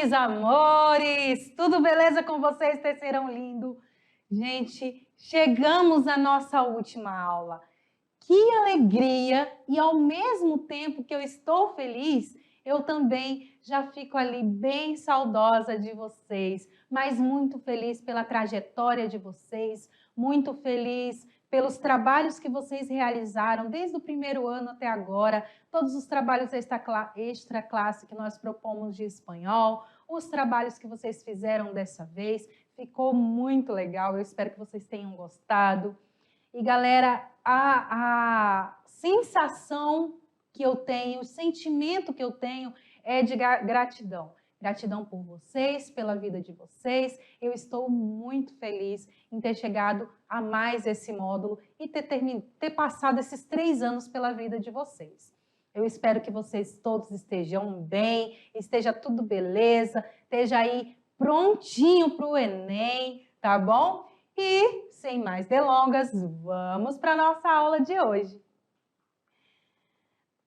Meus amores, tudo beleza com vocês, terceirão lindo? Gente, chegamos à nossa última aula. Que alegria! E ao mesmo tempo que eu estou feliz, eu também já fico ali bem saudosa de vocês, mas muito feliz pela trajetória de vocês, muito feliz pelos trabalhos que vocês realizaram desde o primeiro ano até agora, todos os trabalhos extra classe que nós propomos de espanhol, os trabalhos que vocês fizeram dessa vez, ficou muito legal, eu espero que vocês tenham gostado. E galera, a sensação que eu tenho, o sentimento que eu tenho é de gratidão. Gratidão por vocês, pela vida de vocês. Eu estou muito feliz em ter chegado a mais esse módulo e ter passado esses 3 anos pela vida de vocês. Eu espero que vocês todos estejam bem, esteja tudo beleza, esteja aí prontinho para o Enem, tá bom? E, sem mais delongas, vamos para a nossa aula de hoje.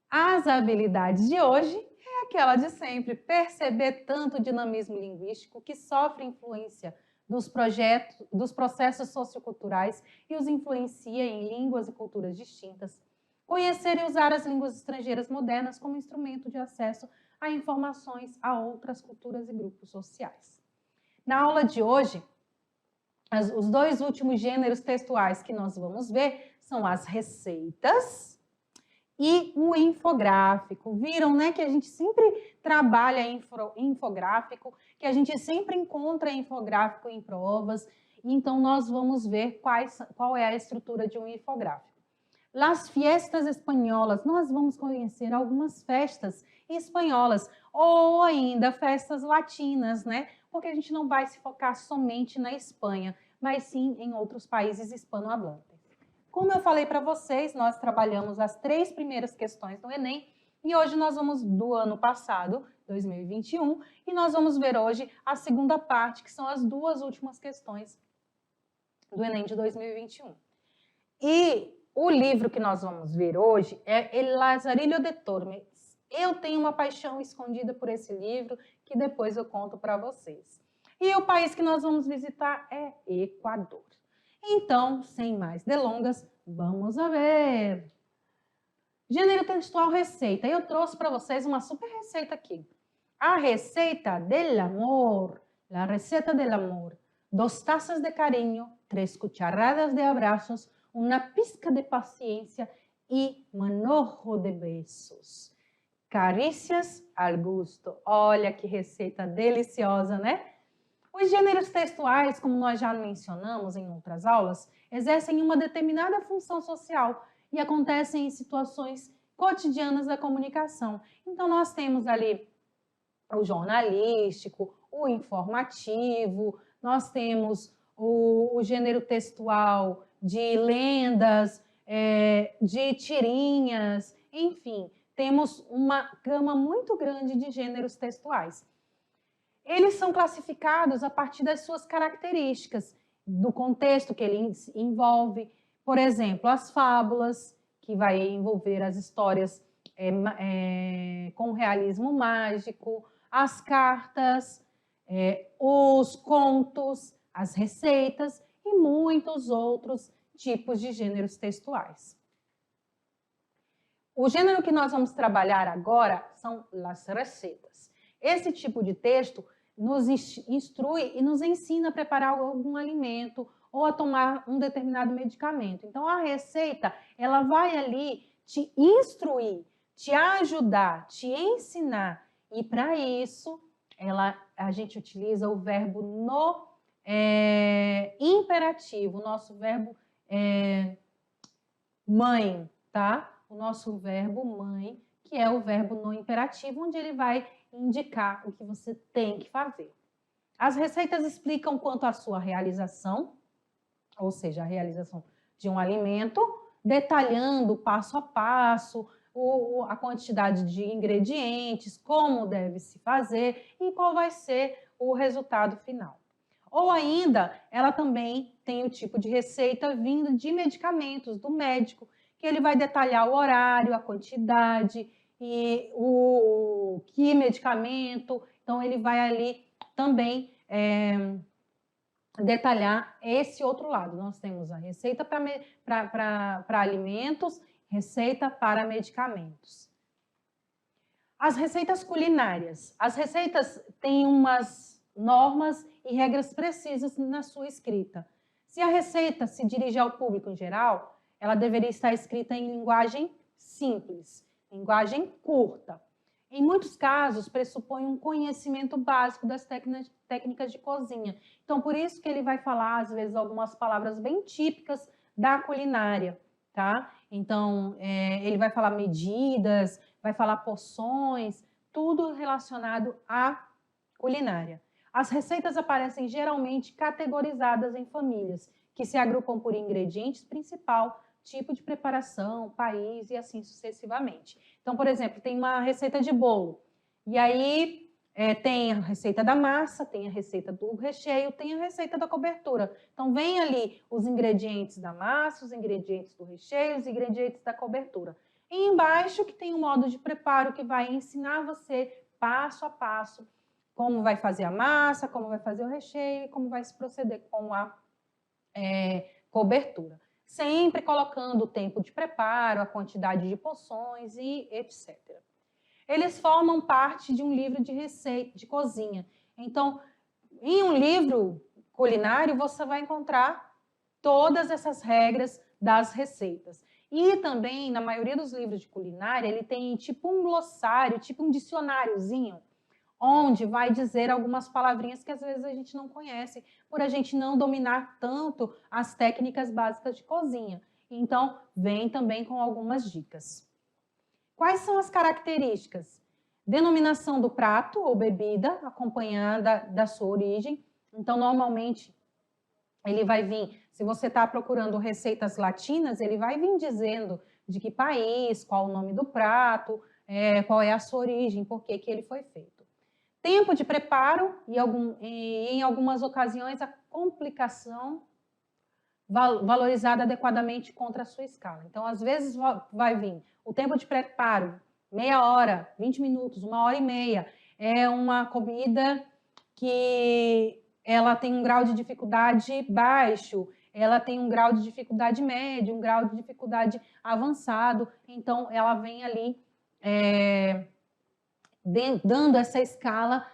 As habilidades de hoje é aquela de sempre, perceber tanto dinamismo linguístico que sofre influência dos processos socioculturais e os influencia em línguas e culturas distintas. Conhecer e usar as línguas estrangeiras modernas como instrumento de acesso a informações a outras culturas e grupos sociais. Na aula de hoje, os 2 últimos gêneros textuais que nós vamos ver são as receitas e o infográfico. Viram, né, que a gente sempre trabalha infográfico, que a gente sempre encontra infográfico em provas, então nós vamos ver qual é a estrutura de um infográfico. Las fiestas espanholas, nós vamos conhecer algumas festas espanholas, ou ainda festas latinas, né? Porque a gente não vai se focar somente na Espanha, mas sim em outros países hispanohablantes. Como eu falei para vocês, nós trabalhamos as 3 primeiras questões do Enem e hoje nós vamos do ano passado, 2021, e nós vamos ver hoje a segunda parte, que são as 2 últimas questões do Enem de 2021. E o livro que nós vamos ver hoje é El Lazarillo de Tormes. Eu tenho uma paixão escondida por esse livro que depois eu conto para vocês. E o país que nós vamos visitar é Equador. Então, sem mais delongas, vamos a ver. Gênero textual receita. Eu trouxe para vocês uma super receita aqui. A receita del amor. La receta del amor. 2 taças de carinho, 3 cucharadas de abraços, uma pizca de paciência e manojo de besos. Carícias al gusto. Olha que receita deliciosa, né? Os gêneros textuais, como nós já mencionamos em outras aulas, exercem uma determinada função social e acontecem em situações cotidianas da comunicação. Então, nós temos ali o jornalístico, o informativo, nós temos o gênero textual de lendas, de tirinhas, enfim, temos uma gama muito grande de gêneros textuais. Eles são classificados a partir das suas características, do contexto que ele envolve. Por exemplo, as fábulas, que vai envolver as histórias com realismo mágico, as cartas, os contos, as receitas e muitos outros tipos de gêneros textuais. O gênero que nós vamos trabalhar agora são as receitas. Esse tipo de texto nos instrui e nos ensina a preparar algum alimento ou a tomar um determinado medicamento. Então, a receita, ela vai ali te instruir, te ajudar, te ensinar. E, para isso, a gente utiliza o verbo no imperativo, o nosso verbo mãe, tá? O nosso verbo mãe, que é o verbo no imperativo, onde ele vai indicar o que você tem que fazer. As receitas explicam quanto à sua realização, ou seja, a realização de um alimento, detalhando passo a passo, a quantidade de ingredientes, como deve se fazer e qual vai ser o resultado final. Ou ainda, ela também tem o tipo de receita vindo de medicamentos, do médico, que ele vai detalhar o horário, a quantidade, e que medicamento Então, ele vai ali também detalhar esse outro lado. Nós temos a receita para alimentos, receita para medicamentos. As receitas culinárias. As receitas têm umas normas e regras precisas na sua escrita. Se a receita se dirige ao público em geral, ela deveria estar escrita em linguagem simples, linguagem curta. Em muitos casos, pressupõe um conhecimento básico das técnicas de cozinha. Então, por isso que ele vai falar, às vezes, algumas palavras bem típicas da culinária, tá? Então, ele vai falar medidas, vai falar porções, tudo relacionado à culinária. As receitas aparecem geralmente categorizadas em famílias, que se agrupam por ingredientes principal, tipo de preparação, país e assim sucessivamente. Então, por exemplo, tem uma receita de bolo, e aí tem a receita da massa, tem a receita do recheio, tem a receita da cobertura. Então, vem ali os ingredientes da massa, os ingredientes do recheio, os ingredientes da cobertura. E embaixo que tem um modo de preparo que vai ensinar você passo a passo como vai fazer a massa, como vai fazer o recheio e como vai se proceder com a cobertura. Sempre colocando o tempo de preparo, a quantidade de porções e etc. Eles formam parte de um livro de receita, de cozinha. Então, em um livro culinário, você vai encontrar todas essas regras das receitas. E também, na maioria dos livros de culinária, ele tem tipo um glossário, tipo um dicionáriozinho, onde vai dizer algumas palavrinhas que às vezes a gente não conhece, por a gente não dominar tanto as técnicas básicas de cozinha. Então, vem também com algumas dicas. Quais são as características? Denominação do prato ou bebida, acompanhada da sua origem. Então, normalmente, ele vai vir, se você está procurando receitas latinas, ele vai vir dizendo de que país, qual o nome do prato, qual é a sua origem, por que ele foi feito. Tempo de preparo e em algumas ocasiões a complicação valorizada adequadamente contra a sua escala. Então, às vezes vai vir o tempo de preparo, meia hora, 20 minutos, 1h30. É uma comida que ela tem um grau de dificuldade baixo, ela tem um grau de dificuldade médio, um grau de dificuldade avançado. Então, ela vem ali dando essa escala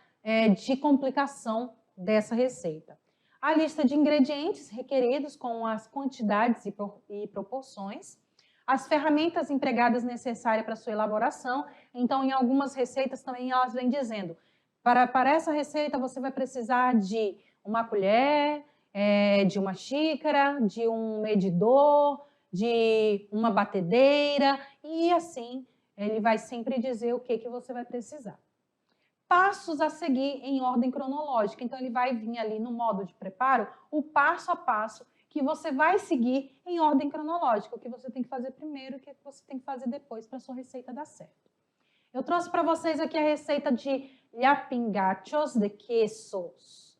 de complicação dessa receita. A lista de ingredientes requeridos com as quantidades e proporções, as ferramentas empregadas necessárias para sua elaboração. Então, em algumas receitas também elas vêm dizendo, para essa receita você vai precisar de uma colher, de uma xícara, de um medidor, de uma batedeira, e assim ele vai sempre dizer o que você vai precisar. Passos a seguir em ordem cronológica. Então, ele vai vir ali no modo de preparo, o passo a passo que você vai seguir em ordem cronológica. O que você tem que fazer primeiro e o que você tem que fazer depois para a sua receita dar certo. Eu trouxe para vocês aqui a receita de lapingachos de quesos.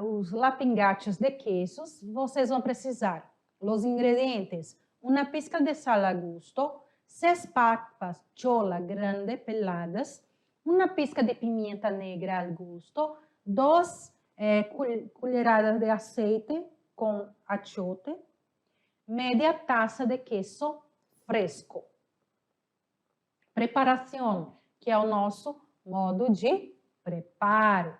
Os lapingachos de quesos, vocês vão precisar os ingredientes: uma pizca de sal a gusto, 6 papas chola grande peladas, uma pizca de pimienta negra al gusto, 2 colheradas de aceite com achiote, media taça de queso fresco. Preparação, que é o nosso modo de preparo.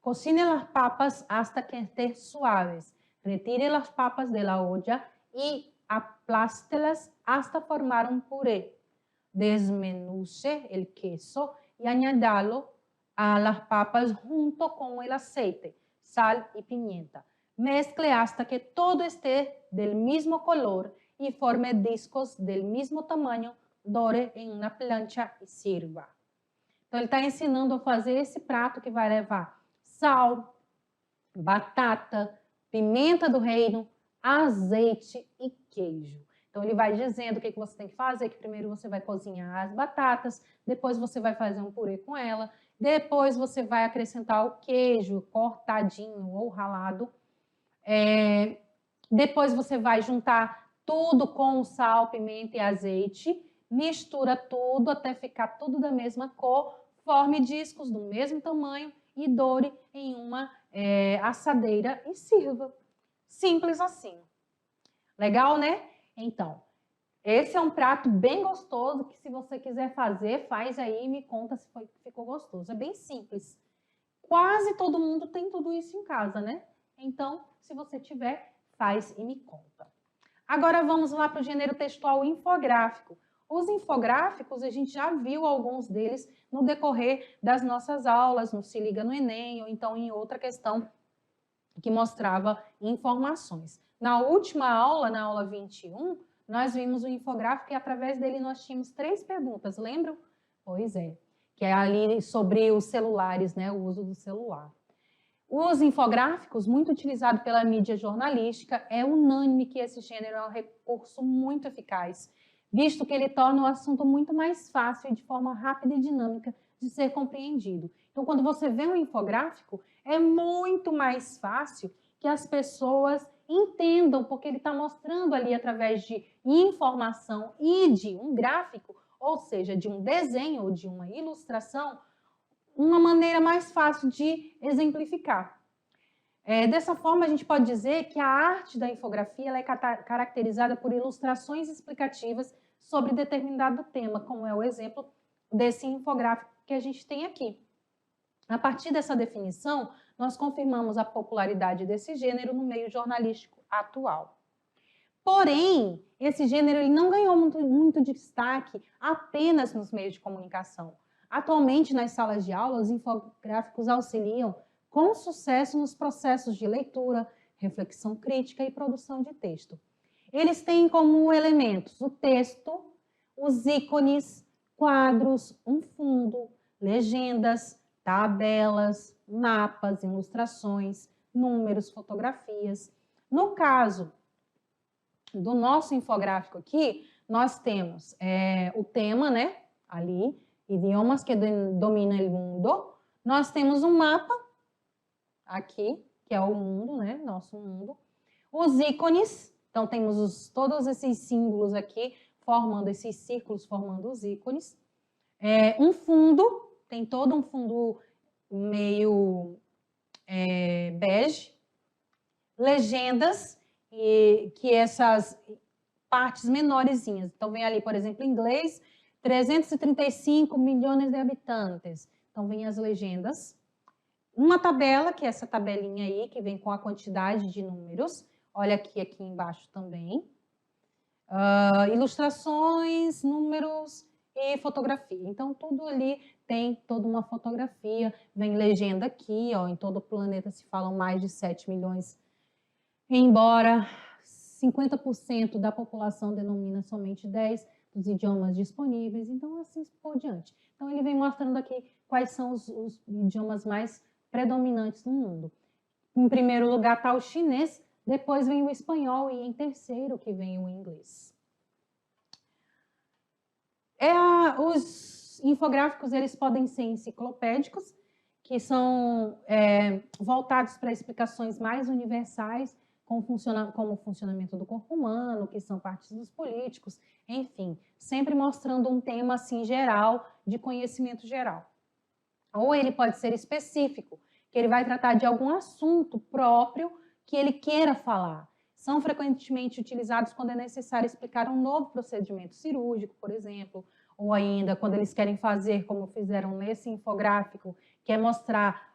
Cocine as papas hasta que estén suaves. Retire as papas de la olla y aplástelas hasta formar un puré. Desmenuce el queso y añádalo a las papas junto con el aceite, sal y pimienta. Mezcle hasta que todo esté del mismo color y forme discos del mismo tamaño. Dore em uma plancha e sirva. Então, ele está ensinando a fazer esse prato que vai levar sal, batata, pimenta do reino, azeite e queijo. Então, ele vai dizendo o que você tem que fazer, que primeiro você vai cozinhar as batatas, depois você vai fazer um purê com ela, depois você vai acrescentar o queijo cortadinho ou ralado, depois você vai juntar tudo com sal, pimenta e azeite, mistura tudo até ficar tudo da mesma cor, forme discos do mesmo tamanho e doure em uma assadeira e sirva. Simples assim. Legal, né? Então, esse é um prato bem gostoso que, se você quiser fazer, faz aí e me conta se ficou gostoso. É bem simples. Quase todo mundo tem tudo isso em casa, né? Então, se você tiver, faz e me conta. Agora vamos lá para o gênero textual infográfico. Os infográficos, a gente já viu alguns deles no decorrer das nossas aulas, no Se Liga no Enem, ou então em outra questão que mostrava informações. Na última aula, na aula 21, nós vimos o infográfico e através dele nós tínhamos 3 perguntas, lembram? Pois é, que é ali sobre os celulares, né, o uso do celular. Os infográficos, muito utilizado pela mídia jornalística, é unânime que esse gênero é um recurso muito eficaz, visto que ele torna o assunto muito mais fácil e de forma rápida e dinâmica de ser compreendido. Então, quando você vê um infográfico, é muito mais fácil que as pessoas entendam, porque ele está mostrando ali através de informação e de um gráfico, ou seja, de um desenho ou de uma ilustração, uma maneira mais fácil de exemplificar. Dessa forma, a gente pode dizer que a arte da infografia ela é caracterizada por ilustrações explicativas sobre determinado tema, como é o exemplo desse infográfico que a gente tem aqui. A partir dessa definição, nós confirmamos a popularidade desse gênero no meio jornalístico atual. Porém, esse gênero ele não ganhou muito destaque apenas nos meios de comunicação. Atualmente, nas salas de aula, os infográficos auxiliam com sucesso nos processos de leitura, reflexão crítica e produção de texto. Eles têm como elementos o texto, os ícones, quadros, um fundo, legendas, tabelas, mapas, ilustrações, números, fotografias. No caso do nosso infográfico aqui, nós temos o tema, né, ali, idiomas que dominam o mundo. Nós temos um mapa aqui, que é o mundo, né, nosso mundo. Os ícones, então temos todos esses símbolos aqui, formando esses círculos, formando os ícones. Um fundo, tem todo um fundo meio bege. Legendas, que essas partes menorzinhas. Então, vem ali, por exemplo, em inglês, 335 milhões de habitantes. Então, vem as legendas. Uma tabela, que é essa tabelinha aí, que vem com a quantidade de números. Olha aqui embaixo também. Ilustrações, números e fotografia. Então, tudo ali tem toda uma fotografia. Vem legenda aqui, ó, em todo o planeta se falam mais de 7 milhões. Embora 50% da população denomina somente 10 dos idiomas disponíveis, então assim por diante. Então ele vem mostrando aqui quais são os idiomas mais predominantes no mundo. Em primeiro lugar está o chinês, depois vem o espanhol e em terceiro que vem o inglês. Os infográficos eles podem ser enciclopédicos, que são voltados para explicações mais universais, como o funcionamento do corpo humano, que são partes dos políticos, enfim, sempre mostrando um tema assim geral, de conhecimento geral. Ou ele pode ser específico, que ele vai tratar de algum assunto próprio que ele queira falar. São frequentemente utilizados quando é necessário explicar um novo procedimento cirúrgico, por exemplo, ou ainda quando eles querem fazer, como fizeram nesse infográfico, que é mostrar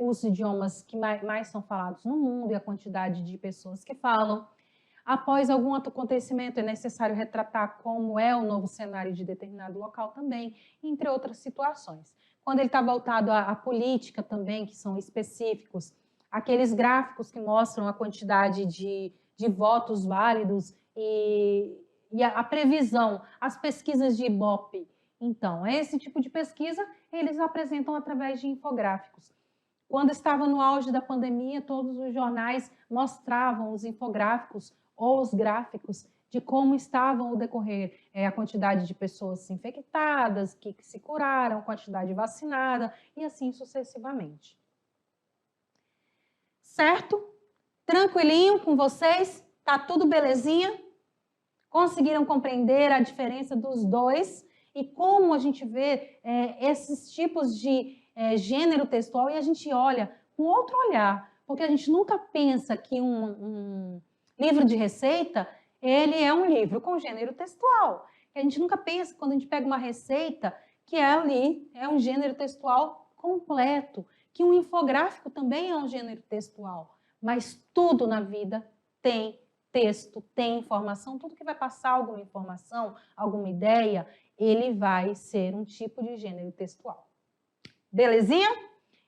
os idiomas que mais são falados no mundo e a quantidade de pessoas que falam. Após algum outro acontecimento, é necessário retratar como é o novo cenário de determinado local também, entre outras situações. Quando ele está voltado à política também, que são específicos, aqueles gráficos que mostram a quantidade de votos válidos e a previsão, as pesquisas de Ibope. Então, esse tipo de pesquisa eles apresentam através de infográficos. Quando estava no auge da pandemia, todos os jornais mostravam os infográficos ou os gráficos de como estavam o decorrer, a quantidade de pessoas infectadas, que se curaram, quantidade vacinada e assim sucessivamente. Certo? Tranquilinho com vocês? Tá tudo belezinha? Conseguiram compreender a diferença dos dois? e como a gente vê esses tipos de gênero textual e a gente olha com outro olhar, porque a gente nunca pensa que um livro de receita, ele é um livro com gênero textual. A gente nunca pensa, quando a gente pega uma receita, que ali é um gênero textual completo, que um infográfico também é um gênero textual. Mas tudo na vida tem texto, tem informação, tudo que vai passar alguma informação, alguma ideia, ele vai ser um tipo de gênero textual. Belezinha?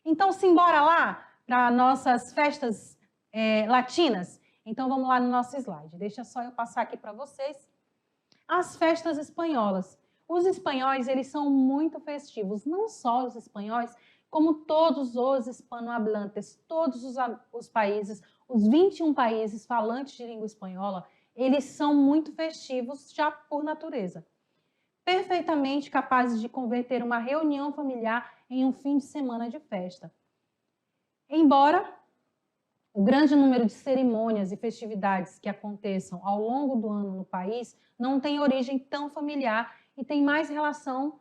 Então, simbora lá para nossas festas latinas. Então, vamos lá no nosso slide. Deixa só eu passar aqui para vocês. As festas espanholas. Os espanhóis, eles são muito festivos. Não só os espanhóis, como todos os hispanohablantes, todos os países, os 21 países falantes de língua espanhola, eles são muito festivos já por natureza. Perfeitamente capazes de converter uma reunião familiar em um fim de semana de festa. Embora o grande número de cerimônias e festividades que aconteçam ao longo do ano no país não tem origem tão familiar e tem mais relação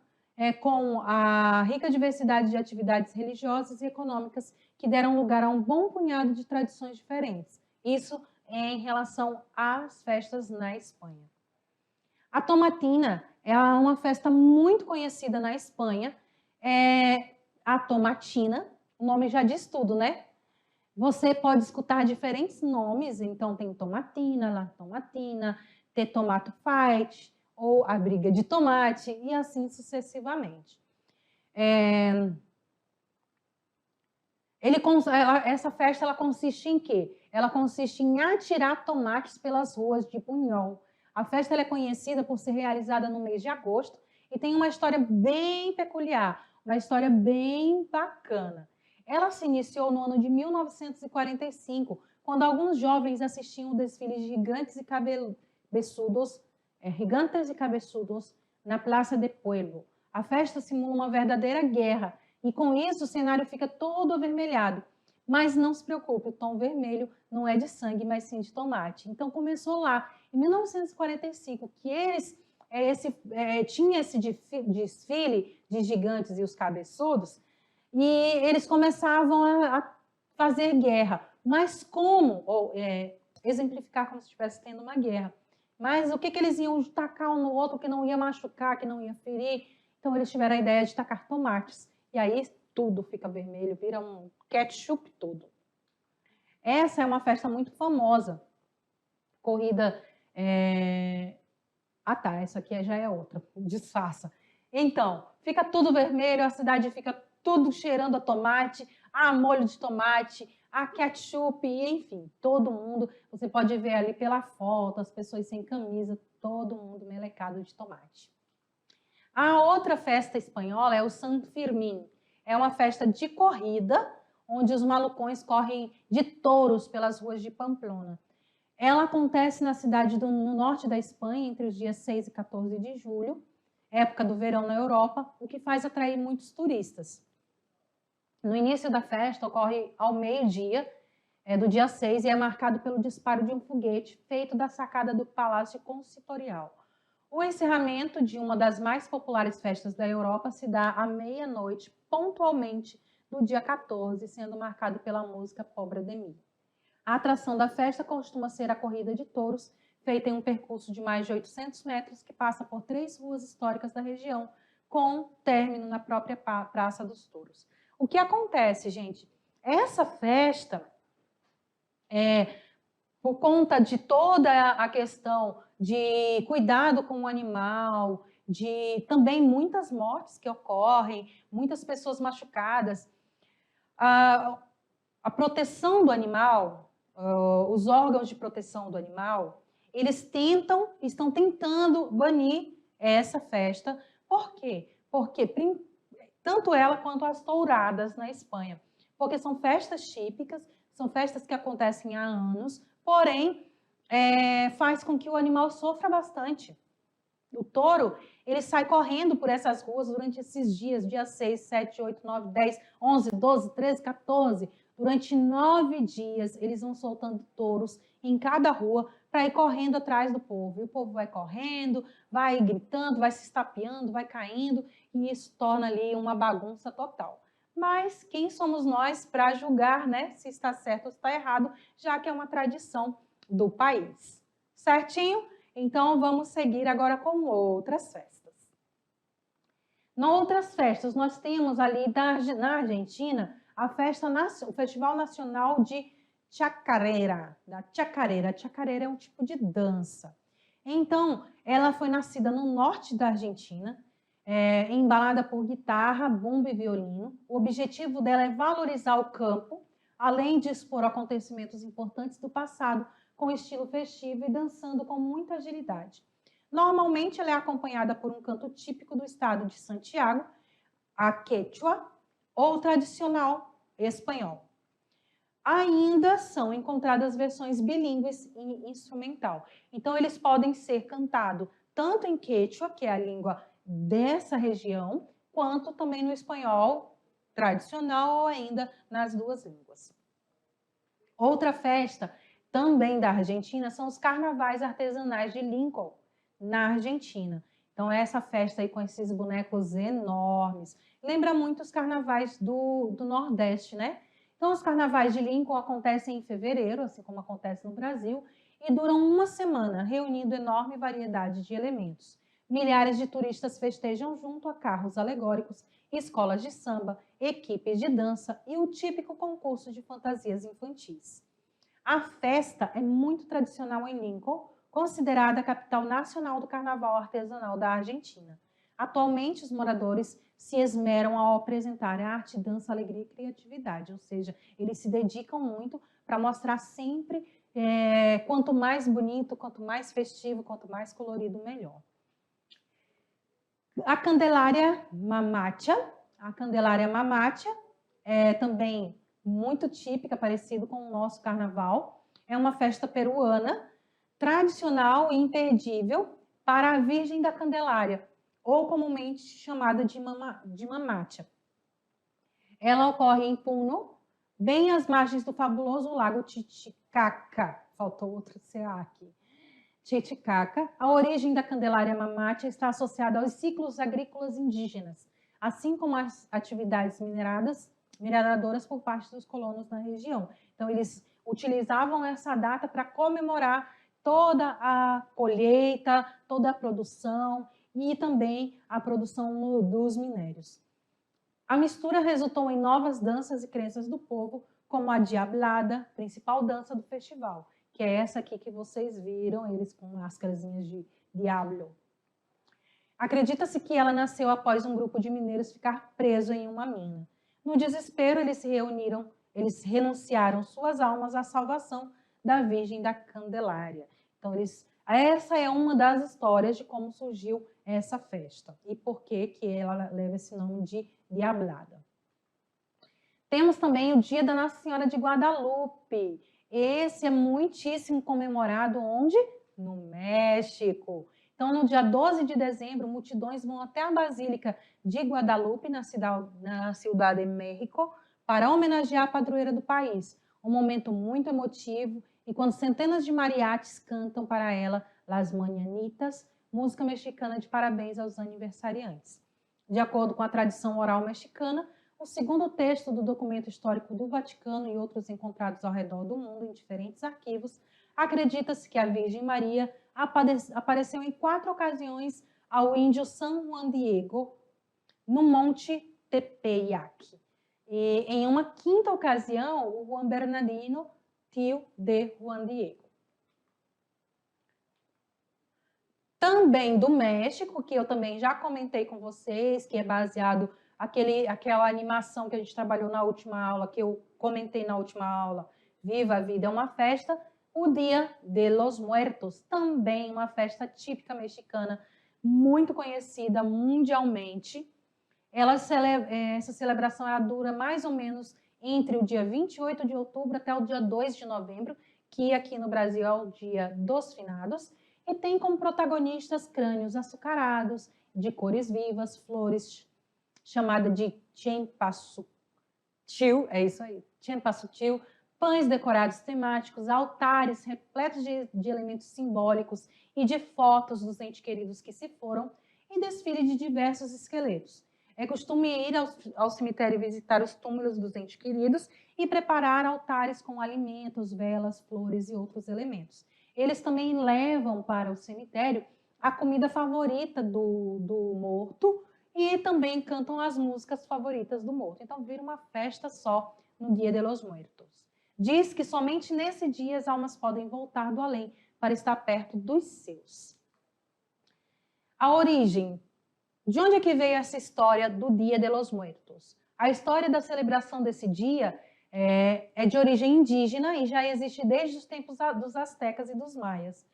com a rica diversidade de atividades religiosas e econômicas que deram lugar a um bom punhado de tradições diferentes. Isso em relação às festas na Espanha. A tomatina é uma festa muito conhecida na Espanha. A tomatina, o nome já diz tudo, né? Você pode escutar diferentes nomes, então tem tomatina, la tomatina, te tomato fight, ou a briga de tomate, e assim sucessivamente. Essa festa ela consiste em quê? Ela consiste em atirar tomates pelas ruas de Buñol. A festa ela é conhecida por ser realizada no mês de agosto e tem uma história bem peculiar, uma história bem bacana. Ela se iniciou no ano de 1945, quando alguns jovens assistiam o desfile de gigantes e cabeçudos na Praça de Pueblo. A festa simula uma verdadeira guerra e com isso o cenário fica todo avermelhado. Mas não se preocupe, o tom vermelho não é de sangue, mas sim de tomate. Então começou lá, em 1945, que eles tinha esse desfile de gigantes e os cabeçudos, e eles começavam a fazer guerra. Mas como? Exemplificar como se estivesse tendo uma guerra. Mas o que eles iam tacar um no outro que não ia machucar, que não ia ferir? Então eles tiveram a ideia de tacar tomates. E aí tudo fica vermelho, vira um ketchup todo. Essa é uma festa muito famosa. Corrida... Ah tá, essa aqui já é outra, disfarça. Então, fica tudo vermelho, a cidade fica tudo cheirando a tomate, a molho de tomate, a ketchup, enfim, todo mundo. Você pode ver ali pela foto, as pessoas sem camisa, todo mundo melecado de tomate. A outra festa espanhola é o San Fermín. É uma festa de corrida, onde os malucões correm de touros pelas ruas de Pamplona. Ela acontece na cidade no norte da Espanha, entre os dias 6 e 14 de julho, época do verão na Europa, o que faz atrair muitos turistas. No início da festa, ocorre ao meio-dia do dia 6 e é marcado pelo disparo de um foguete feito da sacada do Palácio Consistorial. O encerramento de uma das mais populares festas da Europa se dá à meia-noite, pontualmente, do dia 14, sendo marcado pela música Pobra de Mim. A atração da festa costuma ser a corrida de touros, feita em um percurso de mais de 800 metros, que passa por 3 ruas históricas da região, com término na própria Praça dos Touros. O que acontece, gente? Essa festa, por conta de toda a questão de cuidado com o animal, de também muitas mortes que ocorrem, muitas pessoas machucadas, a proteção do animal, os órgãos de proteção do animal, eles estão tentando banir essa festa. Por quê? Porque tanto ela quanto as touradas na Espanha, porque são festas típicas, são festas que acontecem há anos, porém, faz com que o animal sofra bastante. O touro, ele sai correndo por essas ruas durante esses dias, dia 6, 7, 8, 9, 10, 11, 12, 13, 14, Durante 9 dias, eles vão soltando touros em cada rua para ir correndo atrás do povo. E o povo vai correndo, vai gritando, vai se estapeando, vai caindo, e isso torna ali uma bagunça total. Mas quem somos nós para julgar, né, se está certo ou se está errado, já que é uma tradição do país. Certinho? Então, vamos seguir agora com outras festas. Em outras festas, nós temos ali na Argentina o Festival Nacional de Chacarera. A chacarera é um tipo de dança. Então, ela foi nascida no norte da Argentina, embalada por guitarra, bombo e violino. O objetivo dela é valorizar o campo, além de expor acontecimentos importantes do passado, com estilo festivo e dançando com muita agilidade. Normalmente, ela é acompanhada por um canto típico do estado de Santiago, a quechua, ou tradicional espanhol. Ainda são encontradas versões bilíngues e instrumental. Então, eles podem ser cantados tanto em quechua, que é a língua dessa região, quanto também no espanhol tradicional ou ainda nas duas línguas. Outra festa também da Argentina são os carnavais artesanais de Lincoln, na Argentina. Então, essa festa aí com esses bonecos enormes. Lembra muito os carnavais do Nordeste, né? Então, os carnavais de Lincoln acontecem em fevereiro, assim como acontece no Brasil, e duram uma semana, reunindo enorme variedade de elementos. Milhares de turistas festejam junto a carros alegóricos, escolas de samba, equipes de dança e o típico concurso de fantasias infantis. A festa é muito tradicional em Lincoln, considerada a capital nacional do carnaval artesanal da Argentina. Atualmente, os moradores se esmeram ao apresentar arte, dança, alegria e criatividade, ou seja, eles se dedicam muito para mostrar sempre quanto mais bonito, quanto mais festivo, quanto mais colorido, melhor. A Candelária Mamacha é também muito típica, parecido com o nosso carnaval. É uma festa peruana, tradicional e imperdível para a Virgem da Candelária, ou comumente chamada de Mamacha. Ela ocorre em Puno, bem às margens do fabuloso lago Titicaca. Faltou outro CA aqui. Titicaca. A origem da Candelária Mamacha está associada aos ciclos agrícolas indígenas, assim como as atividades mineradoras por parte dos colonos na região. Então, eles utilizavam essa data para comemorar toda a colheita, toda a produção e também a produção dos minérios. A mistura resultou em novas danças e crenças do povo, como a diablada, principal dança do festival, que é essa aqui que vocês viram, eles com máscarazinhas de diablo. Acredita-se que ela nasceu após um grupo de mineiros ficar preso em uma mina. No desespero, eles renunciaram suas almas à salvação da Virgem da Candelária. Então, essa é uma das histórias de como surgiu essa festa e por que ela leva esse nome de diablada. Temos também o Dia da Nossa Senhora de Guadalupe. Esse é muitíssimo comemorado onde? No México. Então, no dia 12 de dezembro, multidões vão até a Basílica de Guadalupe, na Ciudad de México, para homenagear a padroeira do país. Um momento muito emotivo, e quando centenas de mariachis cantam para ela Las Mañanitas, música mexicana de parabéns aos aniversariantes. De acordo com a tradição oral mexicana, o segundo texto do documento histórico do Vaticano e outros encontrados ao redor do mundo em diferentes arquivos, acredita-se que a Virgem Maria apareceu em 4 ocasiões ao índio San Juan Diego, no Monte Tepeyac. E em uma 5ª ocasião, o Juan Bernardino, tio de Juan Diego. Também do México, que eu também já comentei com vocês, que é baseado aquela animação que a gente trabalhou na última aula, que eu comentei na última aula, Viva a Vida é uma Festa, o Dia de los Muertos, também uma festa típica mexicana, muito conhecida mundialmente. Essa celebração dura mais ou menos entre o dia 28 de outubro até o dia 2 de novembro, que aqui no Brasil é o Dia dos Finados, e tem como protagonistas crânios açucarados, de cores vivas, flores, chamada de sutil, é isso aí, tiempo sutil, pães decorados temáticos, altares repletos de elementos simbólicos e de fotos dos entes queridos que se foram, e desfile de diversos esqueletos. É costume ir ao cemitério visitar os túmulos dos entes queridos e preparar altares com alimentos, velas, flores e outros elementos. Eles também levam para o cemitério a comida favorita do morto e também cantam as músicas favoritas do morto. Então, vira uma festa só no Dia de los Muertos. Diz que somente nesse dia as almas podem voltar do além para estar perto dos seus. A origem. De onde é que veio essa história do Dia de los Muertos? A história da celebração desse dia é de origem indígena e já existe desde os tempos dos astecas e dos maias.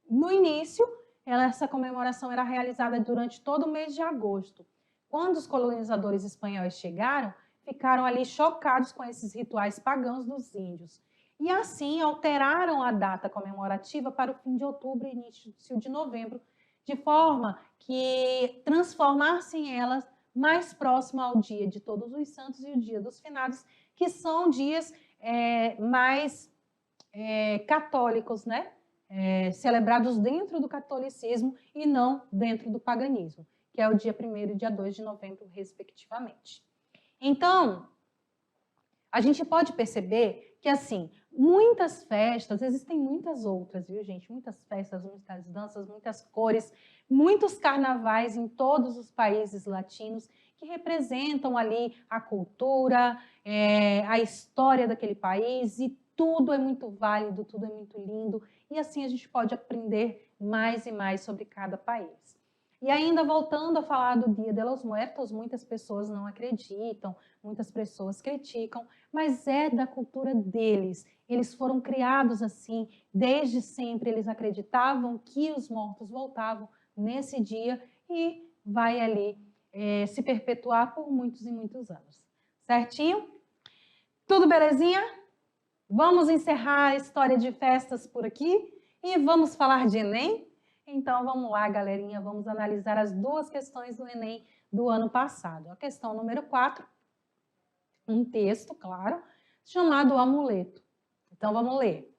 No início, essa comemoração era realizada durante todo o mês de agosto. Quando os colonizadores espanhóis chegaram, ficaram ali chocados com esses rituais pagãos dos índios. E assim alteraram a data comemorativa para o fim de outubro e início de novembro, de forma que transformassem elas mais próximo ao dia de Todos os Santos e o dia dos Finados, que são dias mais católicos, né? Celebrados dentro do catolicismo e não dentro do paganismo, que é o dia 1º e dia 2 de novembro, respectivamente. Então, a gente pode perceber que, assim, muitas festas, existem muitas outras, viu, gente? Muitas festas, muitas danças, muitas cores, muitos carnavais em todos os países latinos que representam ali a cultura, a história daquele país, e tudo é muito válido, tudo é muito lindo, e assim a gente pode aprender mais e mais sobre cada país. E ainda voltando a falar do Dia de los Muertos, muitas pessoas não acreditam, muitas pessoas criticam, mas é da cultura deles. Eles foram criados assim, desde sempre eles acreditavam que os mortos voltavam nesse dia e vai ali se perpetuar por muitos e muitos anos. Certinho? Tudo belezinha? Vamos encerrar a história de festas por aqui e vamos falar de Enem? Então, vamos lá, galerinha, vamos analisar as duas questões do Enem do ano passado. A questão número 4, um texto, claro, chamado Amuleto. Então, vamos ler.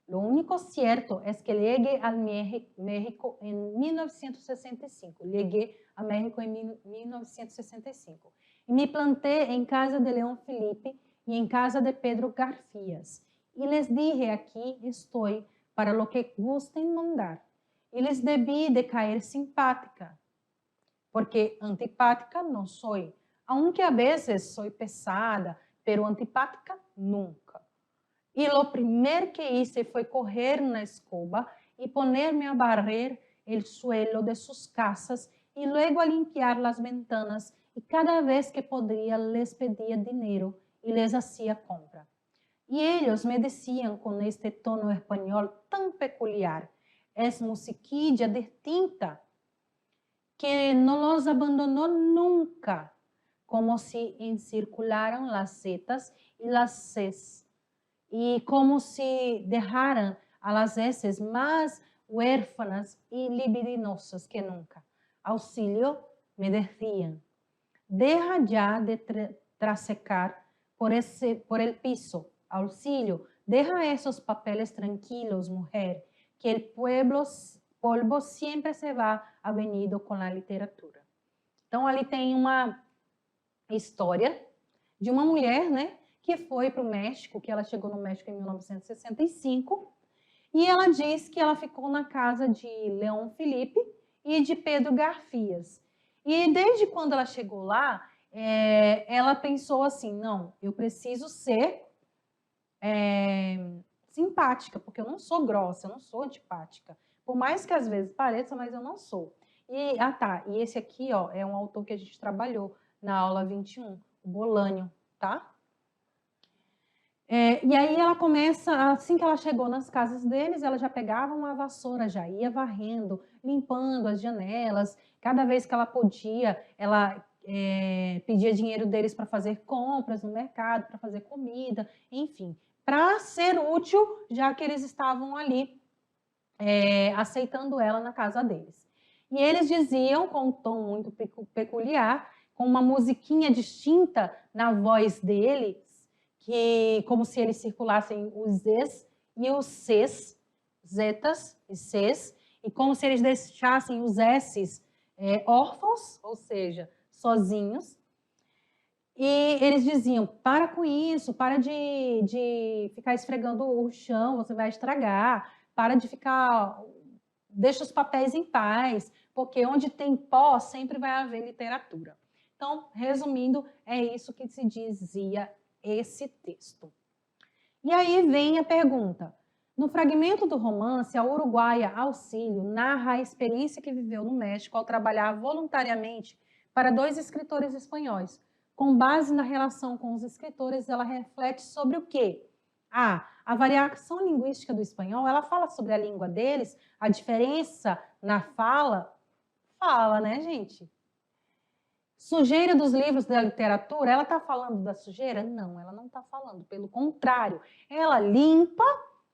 Lo único cierto es que llegué al México en 1965. Llegué a México en 1965. Y me planté en casa de León Felipe y en casa de Pedro Garcías. Y les dije, aquí estoy para lo que gusten mandar. Y les debí de caer simpática, porque antipática no soy, aunque a veces soy pesada, pero antipática nunca. Y lo primero que hice fue coger una escoba y ponerme a barrer el suelo de sus casas y luego a limpiar las ventanas, y cada vez que podía les pedía dinero y les hacía compra. Y ellos me decían con este tono español tan peculiar: es musiquilla distinta, que no los abandonó nunca, como si encircularan las setas y las ses, y como si dejaran a las heces más huérfanas y libidinosas que nunca. Auxilio, me decían, deja ya de trasecar por el piso. Auxilio, deja esos papeles tranquilos, mujer, que el polvo sempre se va avenido com a literatura. Então, ali tem uma história de uma mulher, né, que foi para o México, que ela chegou no México em 1965, e ela diz que ela ficou na casa de León Felipe e de Pedro Garfias. E desde quando ela chegou lá, ela pensou assim, não, eu preciso ser simpática, porque eu não sou grossa, eu não sou antipática. Por mais que às vezes pareça, mas eu não sou. E esse aqui, ó, é um autor que a gente trabalhou na aula 21, o Bolânio, tá? E aí ela começa, assim que ela chegou nas casas deles, ela já pegava uma vassoura, já ia varrendo, limpando as janelas. Cada vez que ela podia, ela pedia dinheiro deles para fazer compras no mercado, para fazer comida, enfim, para ser útil, já que eles estavam ali aceitando ela na casa deles. E eles diziam, com um tom muito peculiar, com uma musiquinha distinta na voz deles, que como se eles circulassem os Zs e os Cs, Zetas e Cs, e como se eles deixassem os S's órfãos, ou seja, sozinhos. E eles diziam, para com isso, para de ficar esfregando o chão, você vai estragar, para de ficar, deixa os papéis em paz, porque onde tem pó sempre vai haver literatura. Então, resumindo, é isso que se dizia esse texto. E aí vem a pergunta. No fragmento do romance, a uruguaia Auxílio narra a experiência que viveu no México ao trabalhar voluntariamente para 2 escritores espanhóis. Com base na relação com os escritores, ela reflete sobre o quê? A variação linguística do espanhol, ela fala sobre a língua deles, a diferença na fala, né, gente? Sujeira dos livros da literatura, ela está falando da sujeira? Não, ela não está falando, pelo contrário. Ela limpa,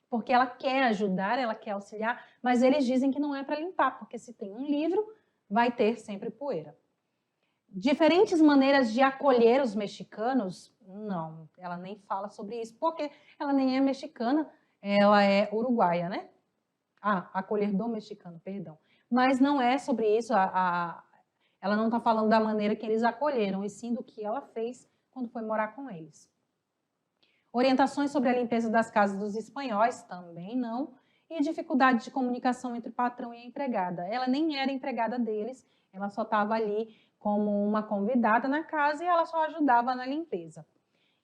porque ela quer ajudar, ela quer auxiliar, mas eles dizem que não é para limpar, porque se tem um livro, vai ter sempre poeira. Diferentes maneiras de acolher os mexicanos? Não, ela nem fala sobre isso, porque ela nem é mexicana, ela é uruguaia, né? Acolher do mexicano, perdão. Mas não é sobre isso, ela não está falando da maneira que eles acolheram, e sim do que ela fez quando foi morar com eles. Orientações sobre a limpeza das casas dos espanhóis, também não. E dificuldade de comunicação entre patrão e empregada. Ela nem era empregada deles, ela só estava ali como uma convidada na casa e ela só ajudava na limpeza.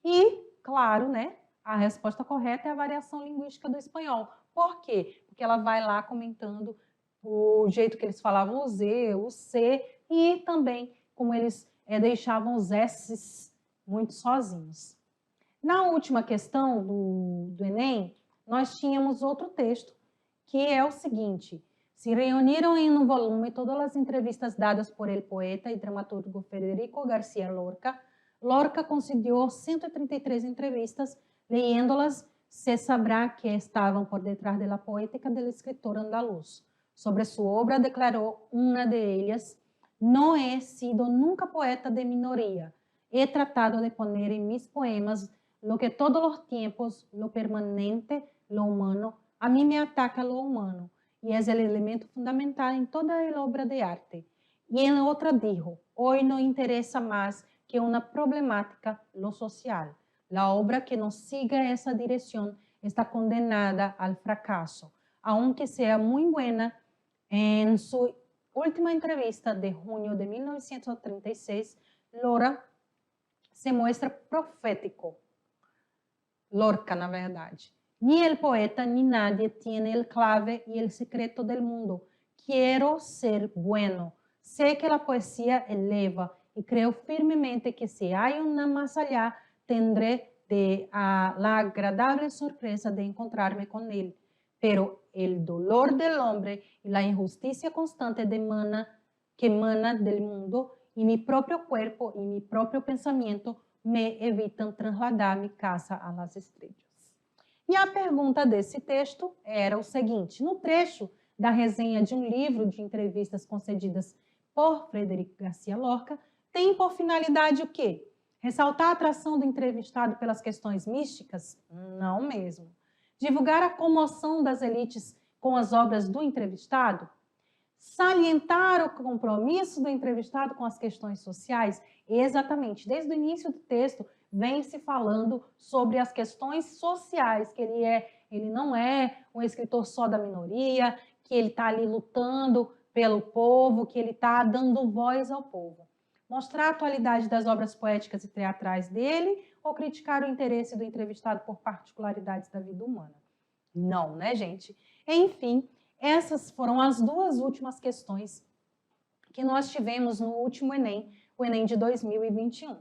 E, claro, né, a resposta correta é a variação linguística do espanhol. Por quê? Porque ela vai lá comentando o jeito que eles falavam o Z, o C, e também como eles deixavam os S's muito sozinhos. Na última questão do Enem, nós tínhamos outro texto, que é o seguinte: se reuniram em um volume todas as entrevistas dadas por el poeta e dramaturgo Federico García Lorca. Lorca concedió 133 entrevistas, leyéndolas se sabrá que estavam por detrás de la poética del escritor andaluz. Sobre su obra declaró una de ellas: no he sido nunca poeta de minoría. He tratado de poner en mis poemas lo que todos los tiempos, lo permanente, lo humano, a mí me ataca lo humano, y es el elemento fundamental en toda la obra de arte. Y en otra dijo: hoy no interesa más que una problemática, lo social. La obra que no siga esa dirección está condenada al fracaso, aunque sea muy buena. En su última entrevista de junio de 1936, Lora se muestra profético. Lorca, na verdade. Ni el poeta ni nadie tiene el clave y el secreto del mundo. Quiero ser bueno. Sé que la poesía eleva y creo firmemente que si hay una más allá, tendré la agradable sorpresa de encontrarme con él. Pero el dolor del hombre y la injusticia constante que emana del mundo y mi propio cuerpo y mi propio pensamiento me evitam trasladar minha casa a las estrelas. E a pergunta desse texto era o seguinte: no trecho da resenha de um livro de entrevistas concedidas por Frederico Garcia Lorca, tem por finalidade o quê? Ressaltar a atração do entrevistado pelas questões místicas? Não mesmo. Divulgar a comoção das elites com as obras do entrevistado? Salientar o compromisso do entrevistado com as questões sociais? Exatamente, desde o início do texto vem se falando sobre as questões sociais, que ele não é um escritor só da minoria, que ele está ali lutando pelo povo, que ele está dando voz ao povo. Mostrar a atualidade das obras poéticas e teatrais dele ou criticar o interesse do entrevistado por particularidades da vida humana? Não, né, gente? Enfim, essas foram as 2 últimas questões que nós tivemos no último Enem, o Enem de 2021.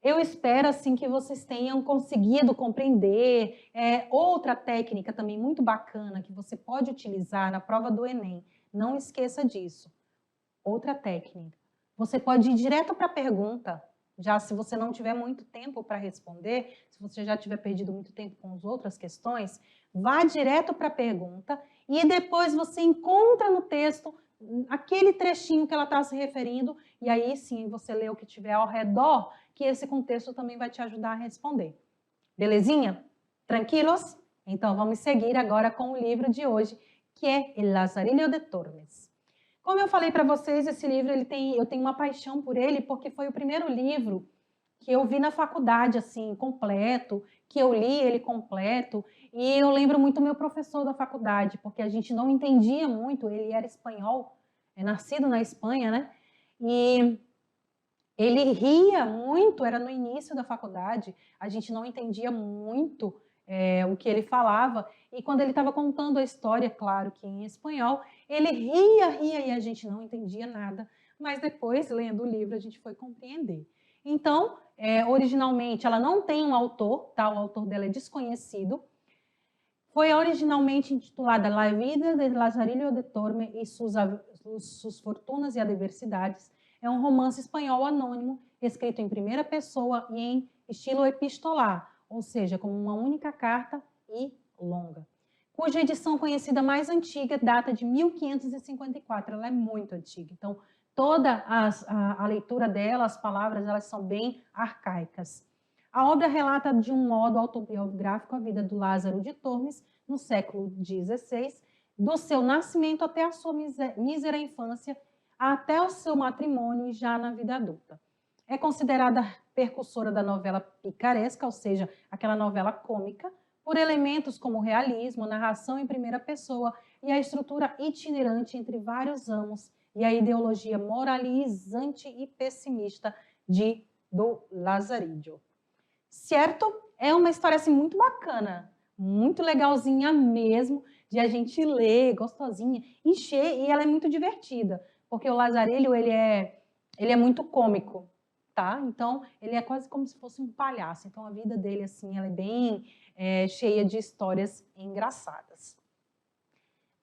Eu espero, assim, que vocês tenham conseguido compreender outra técnica também muito bacana que você pode utilizar na prova do Enem. Não esqueça disso. Outra técnica. Você pode ir direto para a pergunta, já se você não tiver muito tempo para responder, se você já tiver perdido muito tempo com as outras questões, vá direto para a pergunta e depois você encontra no texto aquele trechinho que ela está se referindo, e aí sim você lê o que tiver ao redor, que esse contexto também vai te ajudar a responder. Belezinha? Tranquilos? Então vamos seguir agora com o livro de hoje, que é El Lazarillo de Tormes. Como eu falei para vocês, esse livro eu tenho uma paixão por ele, porque foi o primeiro livro que eu vi na faculdade, assim, completo, que eu li ele completo, e eu lembro muito do meu professor da faculdade, porque a gente não entendia muito, ele era espanhol, é nascido na Espanha, né? E ele ria muito, era no início da faculdade, a gente não entendia muito o que ele falava, e quando ele estava contando a história, claro que em espanhol, ele ria e a gente não entendia nada, mas depois, lendo o livro, a gente foi compreender. Então, originalmente, ela não tem um autor, tá? O autor dela é desconhecido. Foi originalmente intitulada La vida de Lazarillo de Tormes e sus fortunas e adversidades. É um romance espanhol anônimo, escrito em primeira pessoa e em estilo epistolar, ou seja, como uma única carta e longa, cuja edição conhecida mais antiga data de 1554. Ela é muito antiga, então toda a leitura dela, as palavras, elas são bem arcaicas. A obra relata de um modo autobiográfico a vida do Lázaro de Tormes no século XVI, do seu nascimento até a sua mísera infância, até o seu matrimônio e já na vida adulta. É considerada precursora da novela picaresca, ou seja, aquela novela cômica, por elementos como o realismo, a narração em primeira pessoa e a estrutura itinerante entre vários amos e a ideologia moralizante e pessimista do Lazarillo. Certo? É uma história assim muito bacana, muito legalzinha mesmo, de a gente ler, gostosinha, e ela é muito divertida, porque o Lazarillo, ele é muito cômico, tá? Então, ele é quase como se fosse um palhaço, então a vida dele, assim, ela é bem cheia de histórias engraçadas.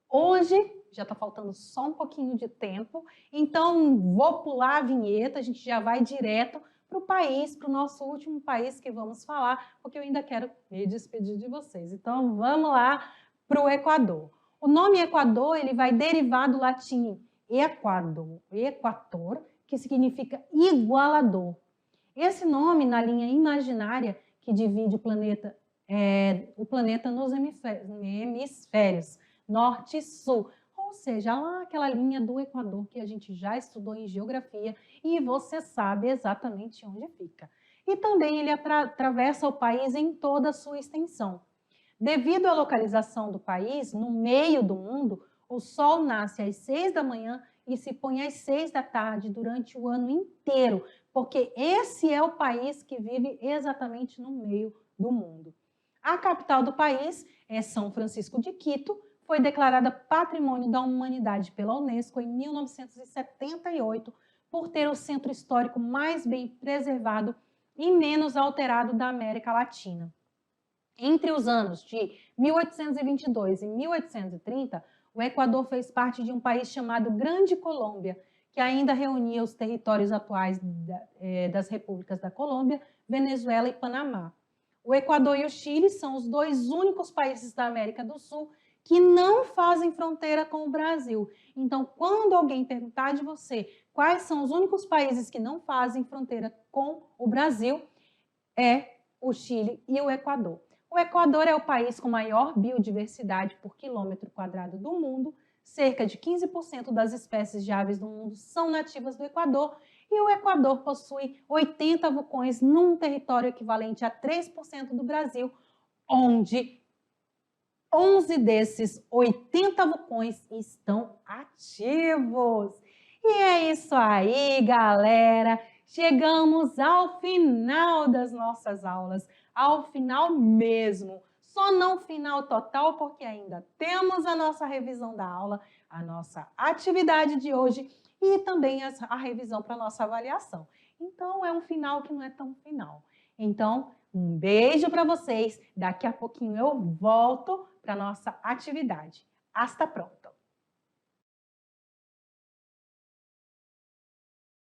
Hoje, já está faltando só um pouquinho de tempo, então vou pular a vinheta, a gente já vai direto para o país, para o nosso último país que vamos falar, porque eu ainda quero me despedir de vocês. Então, vamos lá para o Equador. O nome Equador, ele vai derivar do latim equator, que significa igualador. Esse nome, na linha imaginária que divide o planeta nos hemisférios, norte e sul, ou seja, lá aquela linha do Equador que a gente já estudou em geografia e você sabe exatamente onde fica. E também ele atravessa o país em toda a sua extensão. Devido à localização do país, no meio do mundo, o sol nasce às 6 da manhã e se põe às 6 da tarde durante o ano inteiro, porque esse é o país que vive exatamente no meio do mundo. A capital do país é São Francisco de Quito, foi declarada Patrimônio da Humanidade pela Unesco em 1978, por ter o centro histórico mais bem preservado e menos alterado da América Latina. Entre os anos de 1822 e 1830, o Equador fez parte de um país chamado Grande Colômbia, que ainda reunia os territórios atuais das repúblicas da Colômbia, Venezuela e Panamá. O Equador e o Chile são os dois únicos países da América do Sul que não fazem fronteira com o Brasil. Então, quando alguém perguntar de você quais são os únicos países que não fazem fronteira com o Brasil, é o Chile e o Equador. O Equador é o país com maior biodiversidade por quilômetro quadrado do mundo. Cerca de 15% das espécies de aves do mundo são nativas do Equador e o Equador possui 80 vulcões num território equivalente a 3% do Brasil, onde 11 desses 80 vulcões estão ativos. E é isso aí, galera! Chegamos ao final das nossas aulas, ao final mesmo. Só não final total, porque ainda temos a nossa revisão da aula, a nossa atividade de hoje e também a revisão para a nossa avaliação. Então, é um final que não é tão final. Então, um beijo para vocês. Daqui a pouquinho eu volto para a nossa atividade. Hasta pronto!